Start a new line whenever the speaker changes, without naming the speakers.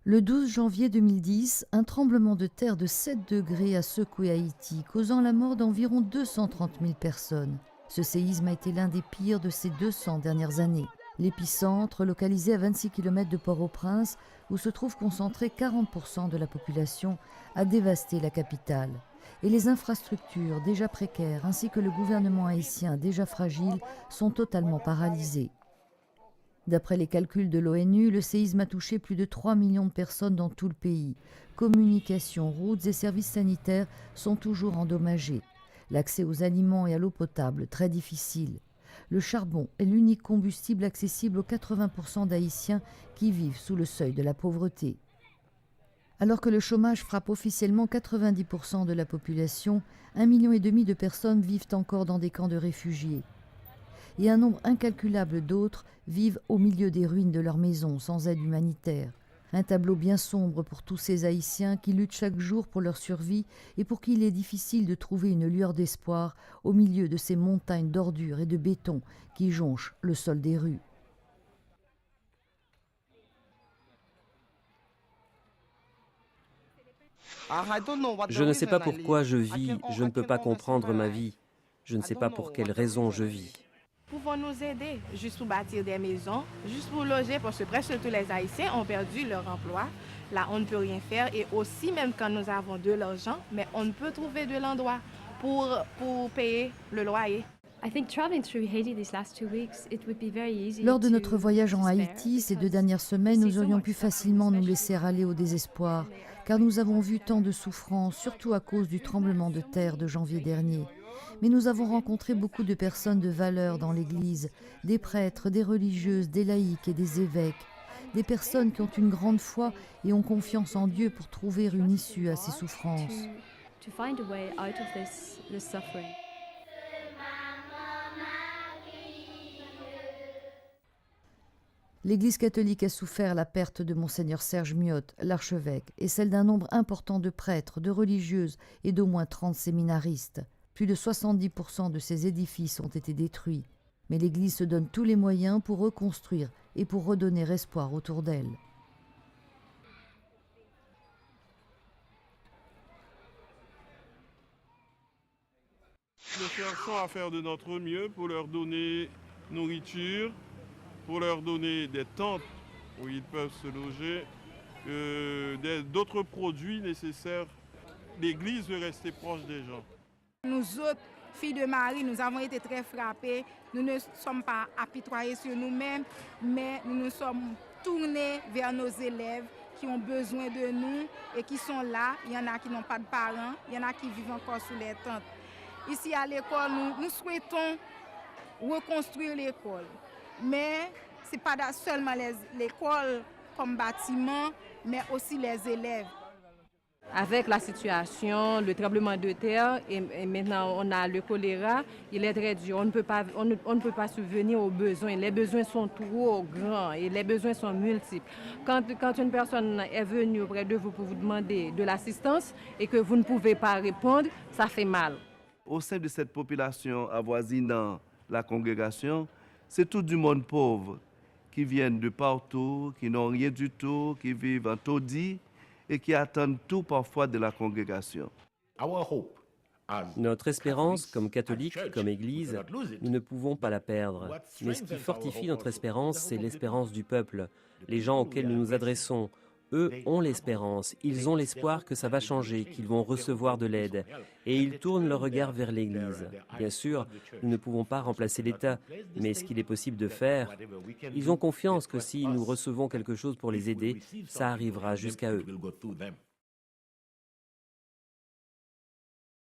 Le 12 janvier 2010, un tremblement de terre de 7 degrés a secoué Haïti, causant la mort d'environ 230 000 personnes. Ce séisme a été l'un des pires de ces 200 dernières années. L'épicentre, localisé à 26 km de Port-au-Prince, où se trouve concentré 40% de la population, a dévasté la capitale. Et les infrastructures, déjà précaires, ainsi que le gouvernement haïtien, déjà fragile, sont totalement paralysées. D'après les calculs de l'ONU, le séisme a touché plus de 3 millions de personnes dans tout le pays. Communications, routes et services sanitaires sont toujours endommagés. L'accès aux aliments et à l'eau potable, très difficile. Le charbon est l'unique combustible accessible aux 80% d'Haïtiens qui vivent sous le seuil de la pauvreté. Alors que le chômage frappe officiellement 90% de la population, 1,5 million de personnes vivent encore dans des camps de réfugiés. Et un nombre incalculable d'autres vivent au milieu des ruines de leurs maisons, sans aide humanitaire. Un tableau bien sombre pour tous ces Haïtiens qui luttent chaque jour pour leur survie et pour qui il est difficile de trouver une lueur d'espoir au milieu de ces montagnes d'ordures et de béton qui jonchent le sol des rues.
Je ne sais pas pourquoi je vis, je ne peux pas comprendre ma vie. Je ne sais pas pour quelle raison je vis.
Pouvons-nous aider juste pour bâtir des maisons, juste pour loger, parce que presque tous les Haïtiens ont perdu leur emploi. Là, on ne peut rien faire. Et aussi, même quand nous avons de l'argent, mais on ne peut trouver de l'endroit pour payer le loyer.
Lors de notre voyage en Haïti, ces 2 dernières semaines, nous aurions pu facilement nous laisser aller au désespoir, car nous avons vu tant de souffrances, surtout à cause du tremblement de terre de janvier dernier. Mais nous avons rencontré beaucoup de personnes de valeur dans l'Église, des prêtres, des religieuses, des laïcs et des évêques, des personnes qui ont une grande foi et ont confiance en Dieu pour trouver une issue à ces souffrances. L'Église catholique a souffert la perte de Monseigneur Serge Miotte, l'archevêque, et celle d'un nombre important de prêtres, de religieuses et d'au moins 30 séminaristes. Plus de 70% de ces édifices ont été détruits. Mais l'Église se donne tous les moyens pour reconstruire et pour redonner espoir autour d'elle.
Nous cherchons à faire de notre mieux pour leur donner nourriture, pour leur donner des tentes où ils peuvent se loger, d'autres produits nécessaires. L'Église veut rester proche des gens.
Nous autres, filles de Marie, nous avons été très frappées. Nous ne sommes pas apitoyés sur nous-mêmes, mais nous nous sommes tournés vers nos élèves qui ont besoin de nous et qui sont là. Il y en a qui n'ont pas de parents, il y en a qui vivent encore sous les tentes. Ici à l'école, nous souhaitons reconstruire l'école. Mais ce n'est pas seulement l'école comme bâtiment, mais aussi les élèves.
Avec la situation, le tremblement de terre et maintenant on a le choléra, il est très dur. On ne peut pas subvenir aux besoins. Les besoins sont trop grands et les besoins sont multiples. Quand une personne est venue auprès de vous pour vous demander de l'assistance et que vous ne pouvez pas répondre, ça fait mal.
Au sein de cette population avoisinant la congrégation, c'est tout du monde pauvre qui viennent de partout, qui n'ont rien du tout, qui vivent en taudis et qui attendent tout parfois de la congrégation.
Notre espérance, comme catholique, comme Église, nous ne pouvons pas la perdre. Mais ce qui fortifie notre espérance, c'est l'espérance du peuple. Les gens auxquels nous nous adressons, eux ont l'espérance, ils ont l'espoir que ça va changer, qu'ils vont recevoir de l'aide. Et ils tournent leur regard vers l'Église. Bien sûr, nous ne pouvons pas remplacer l'État, mais ce qu'il est possible de faire, ils ont confiance que si nous recevons quelque chose pour les aider, ça arrivera jusqu'à eux.